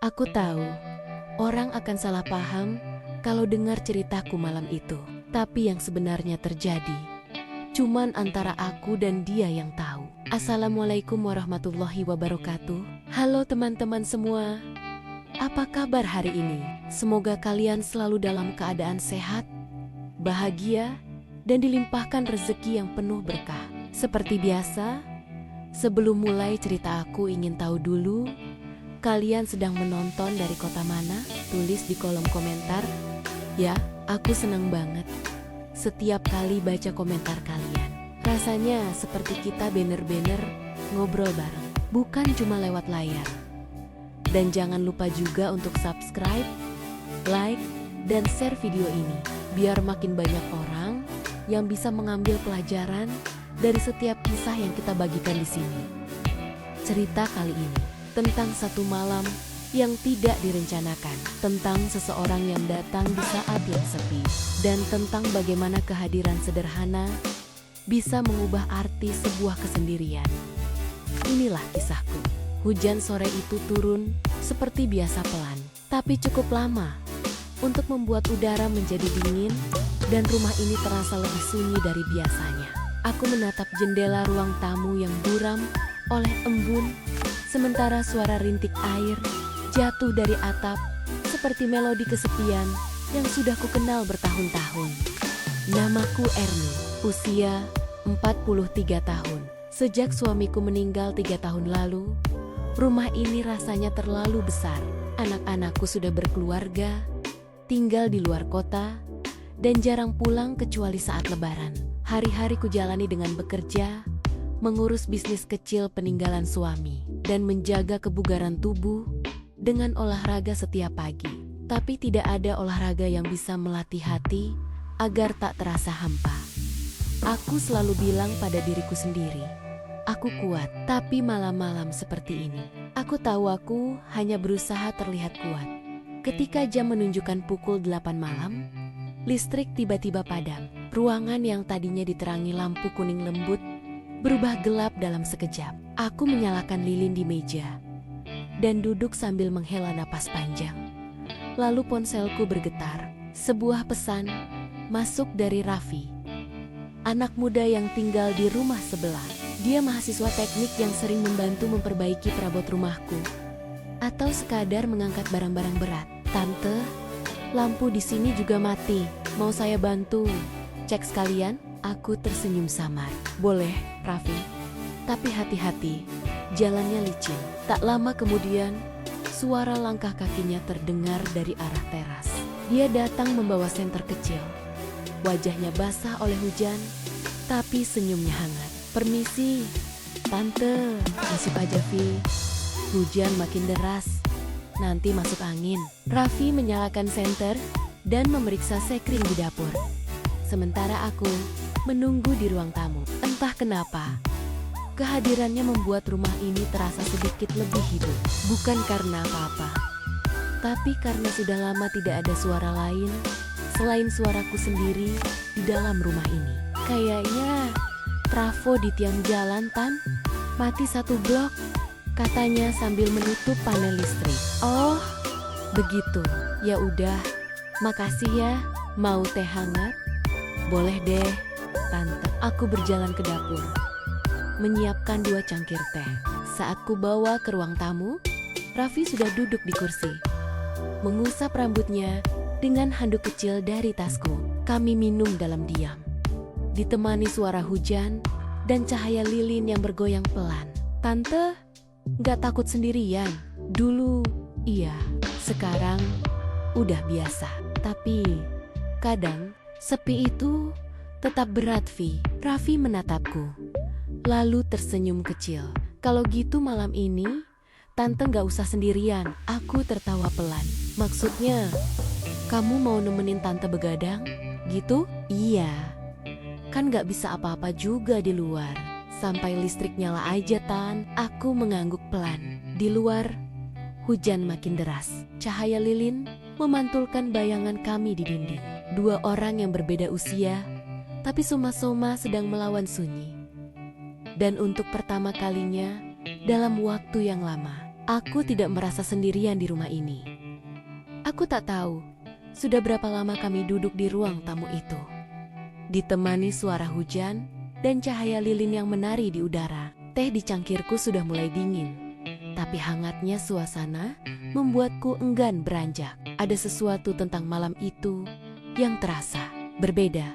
Aku tahu, orang akan salah paham kalau dengar ceritaku malam itu. Tapi yang sebenarnya terjadi, cuman antara aku dan dia yang tahu. Assalamualaikum warahmatullahi wabarakatuh. Halo teman-teman semua. Apa kabar hari ini? Semoga kalian selalu dalam keadaan sehat, bahagia, dan dilimpahkan rezeki yang penuh berkah. Seperti biasa, sebelum mulai cerita aku ingin tahu dulu, kalian sedang menonton dari kota mana? Tulis di kolom komentar. Ya, aku senang banget setiap kali baca komentar kalian. Rasanya seperti kita bener-bener ngobrol bareng, bukan cuma lewat layar. Dan jangan lupa juga untuk subscribe, like, dan share video ini, biar makin banyak orang yang bisa mengambil pelajaran dari setiap kisah yang kita bagikan di sini. Cerita kali ini tentang satu malam yang tidak direncanakan, tentang seseorang yang datang di saat yang sepi, dan tentang bagaimana kehadiran sederhana bisa mengubah arti sebuah kesendirian. Inilah kisahku. Hujan sore itu turun seperti biasa pelan, tapi cukup lama untuk membuat udara menjadi dingin dan rumah ini terasa lebih sunyi dari biasanya. Aku menatap jendela ruang tamu yang buram oleh embun, sementara suara rintik air jatuh dari atap seperti melodi kesepian yang sudah kukenal bertahun-tahun. Namaku Erni, usia 43 tahun. Sejak suamiku meninggal 3 tahun lalu, rumah ini rasanya terlalu besar. Anak-anakku sudah berkeluarga, tinggal di luar kota, dan jarang pulang kecuali saat lebaran. Hari-hari kujalani dengan bekerja, mengurus bisnis kecil peninggalan suami, dan menjaga kebugaran tubuh dengan olahraga setiap pagi. Tapi tidak ada olahraga yang bisa melatih hati agar tak terasa hampa. Aku selalu bilang pada diriku sendiri, aku kuat, tapi malam-malam seperti ini, aku tahu aku hanya berusaha terlihat kuat. Ketika jam menunjukkan pukul 8 malam, listrik tiba-tiba padam. Ruangan yang tadinya diterangi lampu kuning lembut berubah gelap dalam sekejap. Aku menyalakan lilin di meja dan duduk sambil menghela napas panjang. Lalu ponselku bergetar. Sebuah pesan masuk dari Raffi, anak muda yang tinggal di rumah sebelah. Dia mahasiswa teknik yang sering membantu memperbaiki perabot rumahku atau sekadar mengangkat barang-barang berat. Tante, lampu di sini juga mati. Mau saya bantu cek sekalian? Aku tersenyum samar. Boleh, Raffi. Tapi hati-hati, jalannya licin. Tak lama kemudian, suara langkah kakinya terdengar dari arah teras. Dia datang membawa senter kecil. Wajahnya basah oleh hujan, tapi senyumnya hangat. Permisi, Tante. Masuk aja, Vi. Hujan makin deras. Nanti masuk angin. Raffi menyalakan senter dan memeriksa sekring di dapur. Sementara aku menunggu di ruang tamu. Entah kenapa, kehadirannya membuat rumah ini terasa sedikit lebih hidup. Bukan karena apa-apa, tapi karena sudah lama tidak ada suara lain selain suaraku sendiri di dalam rumah ini. Kayaknya trafo di tiang jalan, Tan. Mati satu blok, katanya sambil menutup panel listrik. Oh, begitu. Ya udah, makasih ya. Mau teh hangat? Boleh deh, Tante. Aku berjalan ke dapur, menyiapkan 2 cangkir teh. Saat ku bawa ke ruang tamu, Raffi sudah duduk di kursi, mengusap rambutnya dengan handuk kecil dari tasku. Kami minum dalam diam, ditemani suara hujan dan cahaya lilin yang bergoyang pelan. Tante, gak takut sendirian? Dulu, iya. Sekarang, udah biasa. Tapi, kadang, sepi itu tetap berat, Vi. Raffi menatapku, lalu tersenyum kecil. Kalau gitu malam ini, Tante gak usah sendirian. Aku tertawa pelan. Maksudnya, kamu mau nemenin Tante begadang? Gitu? Iya. Kan gak bisa apa-apa juga di luar. Sampai listrik nyala aja, Tan. Aku mengangguk pelan. Di luar, hujan makin deras. Cahaya lilin memantulkan bayangan kami di dinding. 2 orang yang berbeda usia, tapi soma-soma sedang melawan sunyi. Dan untuk pertama kalinya dalam waktu yang lama, Aku tidak merasa sendirian di rumah ini. Aku tak tahu sudah berapa lama kami duduk di ruang tamu itu. Ditemani suara hujan dan cahaya lilin yang menari di udara. Teh di cangkirku sudah mulai dingin, tapi hangatnya suasana membuatku enggan beranjak. Ada sesuatu tentang malam itu yang terasa berbeda.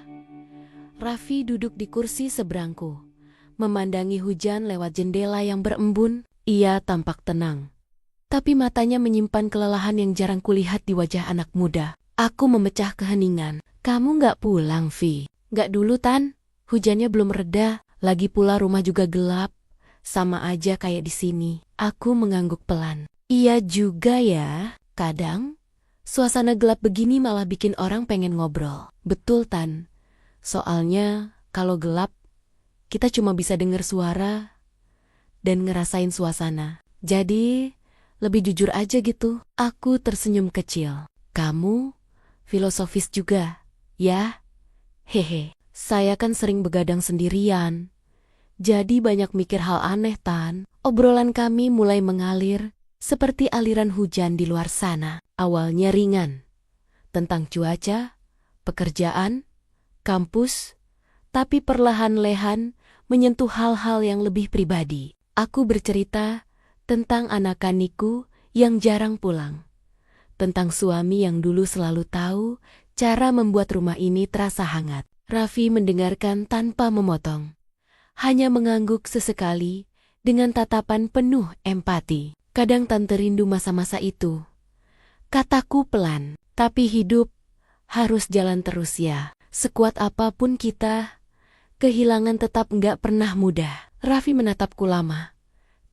Raffi duduk di kursi seberangku, memandangi hujan lewat jendela yang berembun. Ia tampak tenang, tapi matanya menyimpan kelelahan yang jarang kulihat di wajah anak muda. Aku memecah keheningan. Kamu nggak pulang, Vi? Nggak dulu, Tan. Hujannya belum reda, lagi pula rumah juga gelap. Sama aja kayak di sini. Aku mengangguk pelan. Iya juga ya, kadang suasana gelap begini malah bikin orang pengen ngobrol. Betul, Tan. Soalnya kalau gelap, kita cuma bisa dengar suara dan ngerasain suasana. Jadi, lebih jujur aja gitu. Aku tersenyum kecil. Kamu filosofis juga, ya? Hehe, saya kan sering begadang sendirian. Jadi banyak mikir hal aneh, Tan. Obrolan kami mulai mengalir seperti aliran hujan di luar sana. Awalnya ringan, tentang cuaca, pekerjaan, kampus, tapi perlahan-lahan menyentuh hal-hal yang lebih pribadi. Aku bercerita tentang anak-anakku yang jarang pulang, tentang suami yang dulu selalu tahu cara membuat rumah ini terasa hangat. Raffi mendengarkan tanpa memotong, hanya mengangguk sesekali dengan tatapan penuh empati. Kadang Tante rindu masa-masa itu. Kataku pelan, tapi hidup harus jalan terus ya. Sekuat apapun kita, kehilangan tetap nggak pernah mudah. Raffi menatapku lama,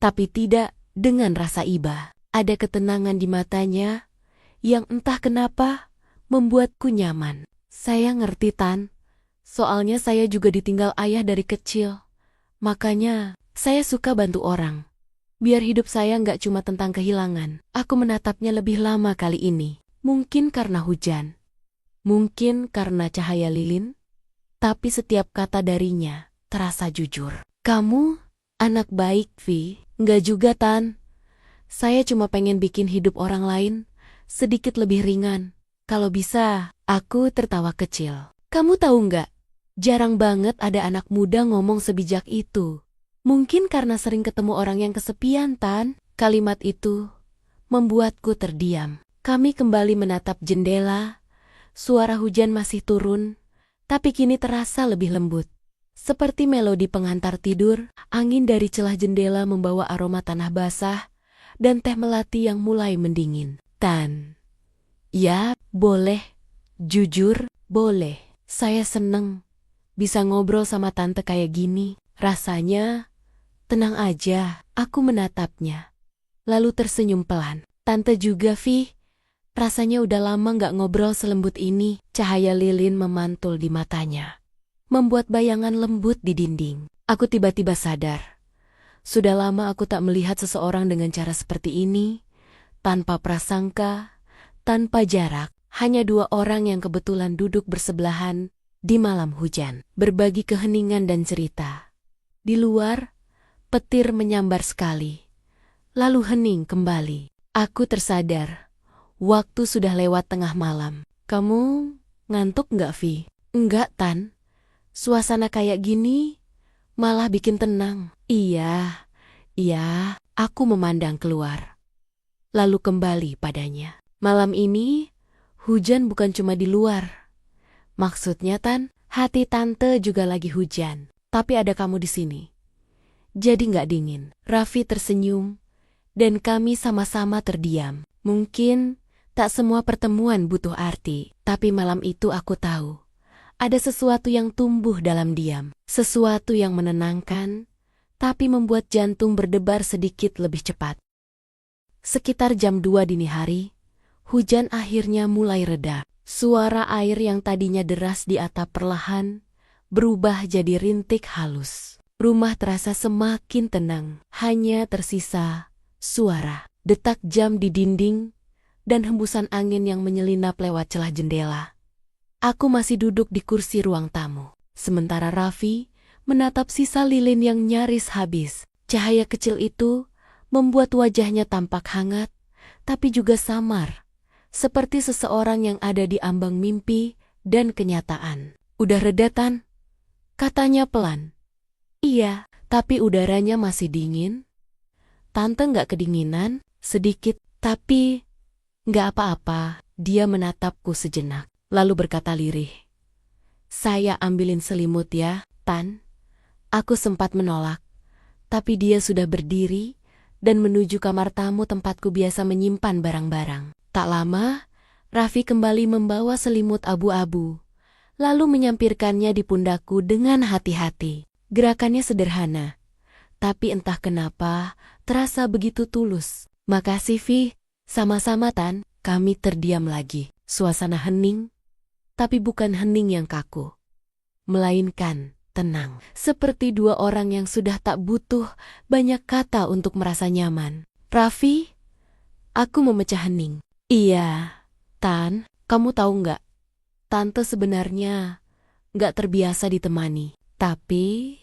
tapi tidak dengan rasa iba. Ada ketenangan di matanya yang entah kenapa membuatku nyaman. Saya ngerti, Tan. Soalnya saya juga ditinggal ayah dari kecil. Makanya saya suka bantu orang. Biar hidup saya nggak cuma tentang kehilangan. Aku menatapnya lebih lama kali ini. Mungkin karena hujan. Mungkin karena cahaya lilin, tapi setiap kata darinya terasa jujur. Kamu anak baik, Vi. Nggak juga, Tan. Saya cuma pengen bikin hidup orang lain sedikit lebih ringan. Kalau bisa, aku tertawa kecil. Kamu tahu nggak? Jarang banget ada anak muda ngomong sebijak itu. Mungkin karena sering ketemu orang yang kesepian, Tan. Kalimat itu membuatku terdiam. Kami kembali menatap jendela. Suara hujan masih turun, tapi kini terasa lebih lembut. Seperti melodi pengantar tidur, angin dari celah jendela membawa aroma tanah basah dan teh melati yang mulai mendingin. Tan, ya, boleh. Jujur, boleh. Saya seneng bisa ngobrol sama tante kayak gini. Rasanya tenang aja. Aku menatapnya, lalu tersenyum pelan. Tante juga, Vi. Rasanya udah lama nggak ngobrol selembut ini. Cahaya lilin memantul di matanya, membuat bayangan lembut di dinding. Aku tiba-tiba sadar. Sudah lama aku tak melihat seseorang dengan cara seperti ini. Tanpa prasangka, tanpa jarak. Hanya dua orang yang kebetulan duduk bersebelahan di malam hujan. Berbagi keheningan dan cerita. Di luar, petir menyambar sekali. Lalu hening kembali. Aku tersadar. Waktu sudah lewat tengah malam. Kamu ngantuk nggak, Vi? Enggak, Tan. Suasana kayak gini malah bikin tenang. Iya, aku memandang keluar. Lalu kembali padanya. Malam ini, hujan bukan cuma di luar. Maksudnya, Tan, hati Tante juga lagi hujan. Tapi ada kamu di sini. Jadi nggak dingin. Raffi tersenyum, dan kami sama-sama terdiam. Mungkin tak semua pertemuan butuh arti, tapi malam itu aku tahu. Ada sesuatu yang tumbuh dalam diam. Sesuatu yang menenangkan, tapi membuat jantung berdebar sedikit lebih cepat. Sekitar jam 2 dini hari, hujan akhirnya mulai reda. Suara air yang tadinya deras di atap perlahan berubah jadi rintik halus. Rumah terasa semakin tenang. Hanya tersisa suara detak jam di dinding dan hembusan angin yang menyelinap lewat celah jendela. Aku masih duduk di kursi ruang tamu. Sementara Raffi menatap sisa lilin yang nyaris habis. Cahaya kecil itu membuat wajahnya tampak hangat, tapi juga samar, seperti seseorang yang ada di ambang mimpi dan kenyataan. "Udah reda, Tan?" katanya pelan. "Iya, tapi udaranya masih dingin." "Tante nggak kedinginan?" "Sedikit, tapi..." "Nggak apa-apa." Dia menatapku sejenak, lalu berkata lirih, "Saya ambilin selimut ya, Tan." Aku sempat menolak, tapi dia sudah berdiri dan menuju kamar tamu tempatku biasa menyimpan barang-barang. Tak lama, Raffi kembali membawa selimut abu-abu, lalu menyampirkannya di pundakku dengan hati-hati. Gerakannya sederhana, tapi entah kenapa terasa begitu tulus. "Makasih, Vi." "Sama-sama, Tan." Kami terdiam lagi. Suasana hening, tapi bukan hening yang kaku, melainkan tenang. Seperti dua orang yang sudah tak butuh banyak kata untuk merasa nyaman. "Raffi?" Aku memecah hening. "Iya, Tan, kamu tahu nggak? Tante sebenarnya nggak terbiasa ditemani. Tapi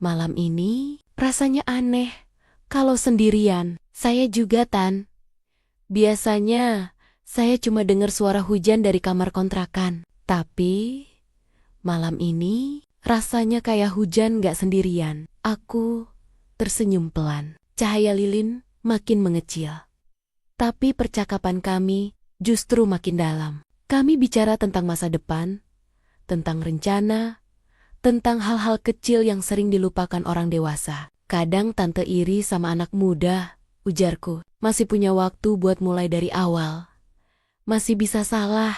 malam ini rasanya aneh kalau sendirian." "Saya juga, Tan. Biasanya saya cuma dengar suara hujan dari kamar kontrakan. Tapi malam ini rasanya kayak hujan nggak sendirian." Aku tersenyum pelan. Cahaya lilin makin mengecil. Tapi percakapan kami justru makin dalam. Kami bicara tentang masa depan, tentang rencana, tentang hal-hal kecil yang sering dilupakan orang dewasa. "Kadang tante iri sama anak muda," ujarku. "Masih punya waktu buat mulai dari awal. Masih bisa salah,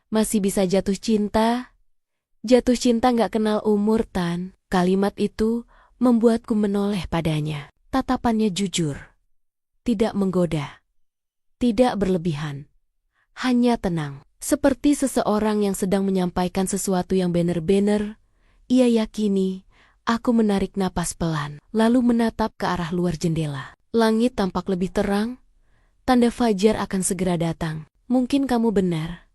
masih bisa jatuh cinta." "Jatuh cinta nggak kenal umur, Tan." Kalimat itu membuatku menoleh padanya. Tatapannya jujur, tidak menggoda, tidak berlebihan, hanya tenang. Seperti seseorang yang sedang menyampaikan sesuatu yang benar-benar ia yakini. Aku menarik napas pelan, lalu menatap ke arah luar jendela. Langit tampak lebih terang, tanda fajar akan segera datang. "Mungkin kamu benar,"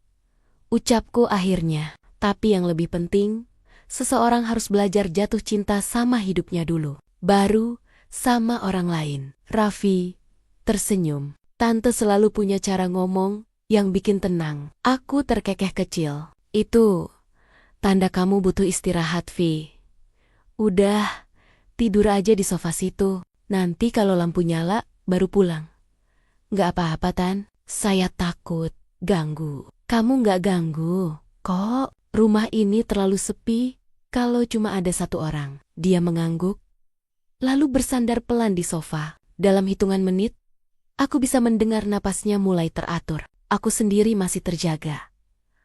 ucapku akhirnya. Tapi yang lebih penting, seseorang harus belajar jatuh cinta sama hidupnya dulu, baru sama orang lain. Raffi tersenyum. "Tante selalu punya cara ngomong yang bikin tenang." Aku terkekeh kecil. "Itu tanda kamu butuh istirahat, Vi. Udah, tidur aja di sofa situ. Nanti kalau lampu nyala, baru pulang." "Nggak apa-apa, Tan. Saya takut ganggu." "Kamu nggak ganggu kok. Rumah ini terlalu sepi kalau cuma ada satu orang." Dia mengangguk, lalu bersandar pelan di sofa. Dalam hitungan menit, aku bisa mendengar napasnya mulai teratur. Aku sendiri masih terjaga,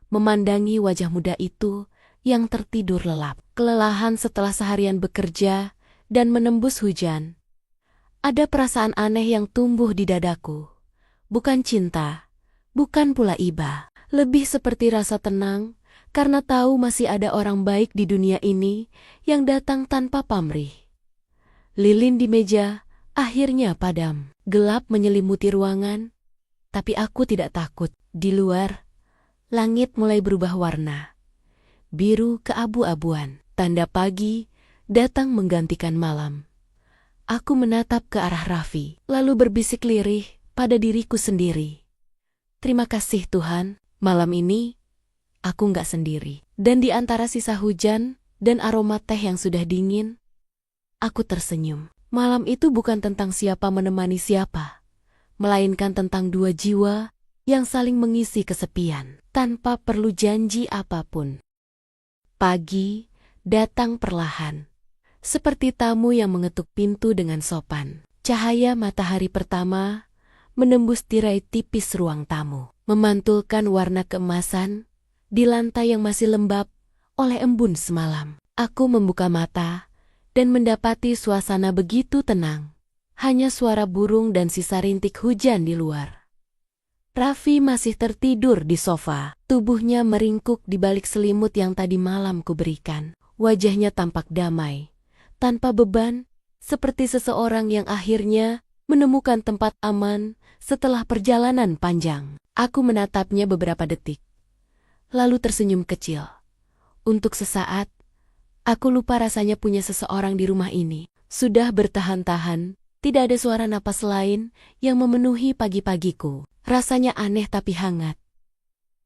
memandangi wajah muda itu yang tertidur lelap. Kelelahan setelah seharian bekerja dan menembus hujan. Ada perasaan aneh yang tumbuh di dadaku. Bukan cinta, bukan pula iba. Lebih seperti rasa tenang, karena tahu masih ada orang baik di dunia ini yang datang tanpa pamrih. Lilin di meja akhirnya padam. Gelap menyelimuti ruangan, tapi aku tidak takut. Di luar, langit mulai berubah warna. Biru keabu-abuan, tanda pagi datang menggantikan malam. Aku menatap ke arah Raffi, lalu berbisik lirih pada diriku sendiri. "Terima kasih Tuhan, malam ini aku nggak sendiri." Dan di antara sisa hujan dan aroma teh yang sudah dingin, aku tersenyum. Malam itu bukan tentang siapa menemani siapa, melainkan tentang dua jiwa yang saling mengisi kesepian, tanpa perlu janji apapun. Pagi datang perlahan, seperti tamu yang mengetuk pintu dengan sopan. Cahaya matahari pertama menembus tirai tipis ruang tamu, memantulkan warna keemasan di lantai yang masih lembab oleh embun semalam. Aku membuka mata dan mendapati suasana begitu tenang. Hanya suara burung dan sisa rintik hujan di luar. Raffi masih tertidur di sofa. Tubuhnya meringkuk di balik selimut yang tadi malam kuberikan. Wajahnya tampak damai, tanpa beban, seperti seseorang yang akhirnya menemukan tempat aman setelah perjalanan panjang. Aku menatapnya beberapa detik, lalu tersenyum kecil. Untuk sesaat, aku lupa rasanya punya seseorang di rumah ini. Sudah bertahan-tahan, Tidak ada suara napas lain yang memenuhi pagi-pagiku. Rasanya aneh tapi hangat.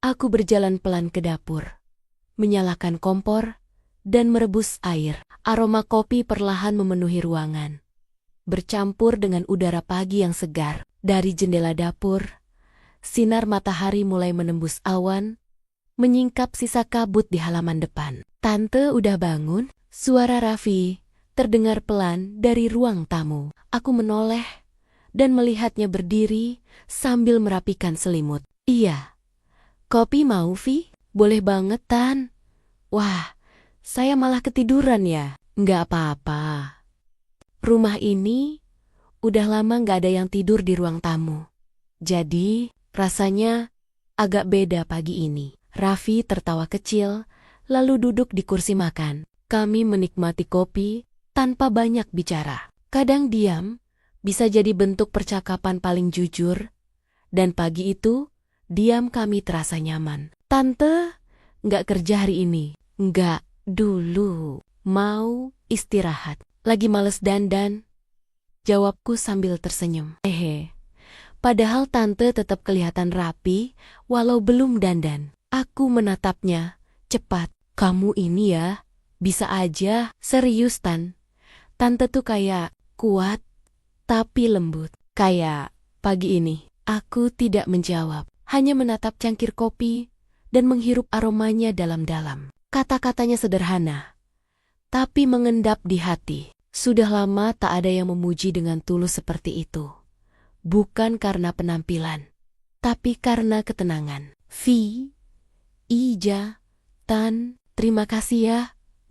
Aku berjalan pelan ke dapur, menyalakan kompor, dan merebus air. Aroma kopi perlahan memenuhi ruangan, bercampur dengan udara pagi yang segar. Dari jendela dapur, sinar matahari mulai menembus awan, menyingkap sisa kabut di halaman depan. "Tante udah bangun?" Suara Raffi terdengar pelan dari ruang tamu. Aku menoleh dan melihatnya berdiri sambil merapikan selimut. "Iya. Kopi mau, Vi?" "Boleh banget, Tan." "Wah, saya malah ketiduran ya." "Nggak apa-apa. Rumah ini udah lama nggak ada yang tidur di ruang tamu. Jadi, rasanya agak beda pagi ini." Raffi tertawa kecil, lalu duduk di kursi makan. Kami menikmati kopi tanpa banyak bicara. Kadang diam bisa jadi bentuk percakapan paling jujur, dan pagi itu, diam kami terasa nyaman. "Tante, nggak kerja hari ini?" "Nggak, dulu. Mau istirahat. Lagi males dandan," jawabku sambil tersenyum. Padahal tante tetap kelihatan rapi walau belum dandan. Aku menatapnya cepat. "Kamu ini ya, bisa aja." "Serius, Tan. Tante tuh kayak kuat, tapi lembut. Kayak pagi ini." Aku tidak menjawab, hanya menatap cangkir kopi dan menghirup aromanya dalam-dalam. Kata-katanya sederhana, tapi mengendap di hati. Sudah lama tak ada yang memuji dengan tulus seperti itu. Bukan karena penampilan, tapi karena ketenangan. "Vi, Ija, Tan, terima kasih ya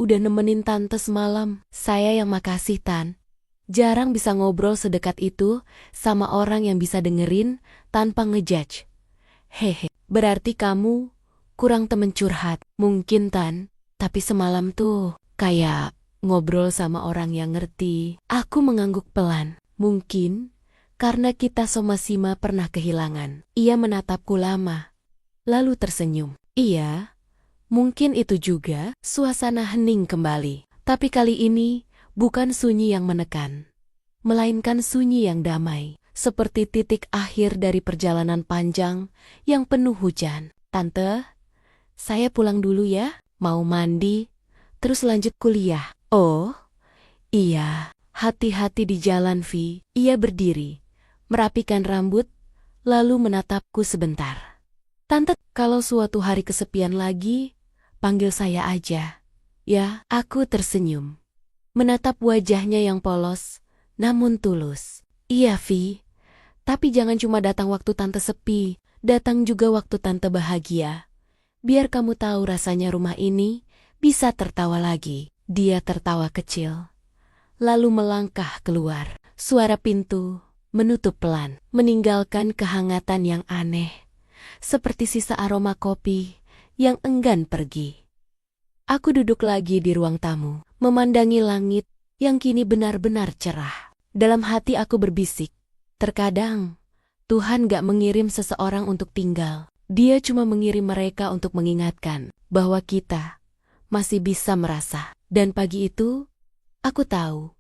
udah nemenin tante semalam." "Saya yang makasih, Tan. Jarang bisa ngobrol sedekat itu sama orang yang bisa dengerin tanpa ngejudge." "Berarti kamu kurang temen curhat." "Mungkin, Tan, tapi semalam tuh kayak ngobrol sama orang yang ngerti." Aku mengangguk pelan. "Mungkin karena kita sama-sama pernah kehilangan." Ia menatapku lama, lalu tersenyum. "Iya, mungkin itu juga." Suasana hening kembali. Tapi kali ini bukan sunyi yang menekan, melainkan sunyi yang damai. Seperti titik akhir dari perjalanan panjang yang penuh hujan. "Tante, saya pulang dulu ya. Mau mandi, terus lanjut kuliah." "Oh, iya. Hati-hati di jalan, Vi." Ia berdiri, merapikan rambut, lalu menatapku sebentar. "Tante, kalau suatu hari kesepian lagi, panggil saya aja ya." Aku tersenyum, menatap wajahnya yang polos, namun tulus. "Iya, Vi. Tapi jangan cuma datang waktu tante sepi, datang juga waktu tante bahagia. Biar kamu tahu rasanya rumah ini bisa tertawa lagi." Dia tertawa kecil, lalu melangkah keluar. Suara pintu menutup pelan, meninggalkan kehangatan yang aneh, seperti sisa aroma kopi yang enggan pergi. Aku duduk lagi di ruang tamu, memandangi langit yang kini benar-benar cerah. Dalam hati aku berbisik, terkadang Tuhan gak mengirim seseorang untuk tinggal. Dia cuma mengirim mereka untuk mengingatkan bahwa kita masih bisa merasa. Dan pagi itu, aku tahu,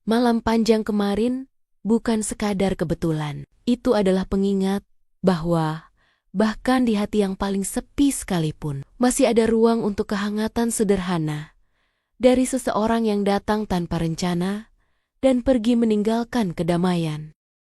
malam panjang kemarin bukan sekadar kebetulan. Itu adalah pengingat bahwa bahkan di hati yang paling sepi sekalipun, masih ada ruang untuk kehangatan sederhana dari seseorang yang datang tanpa rencana dan pergi meninggalkan kedamaian.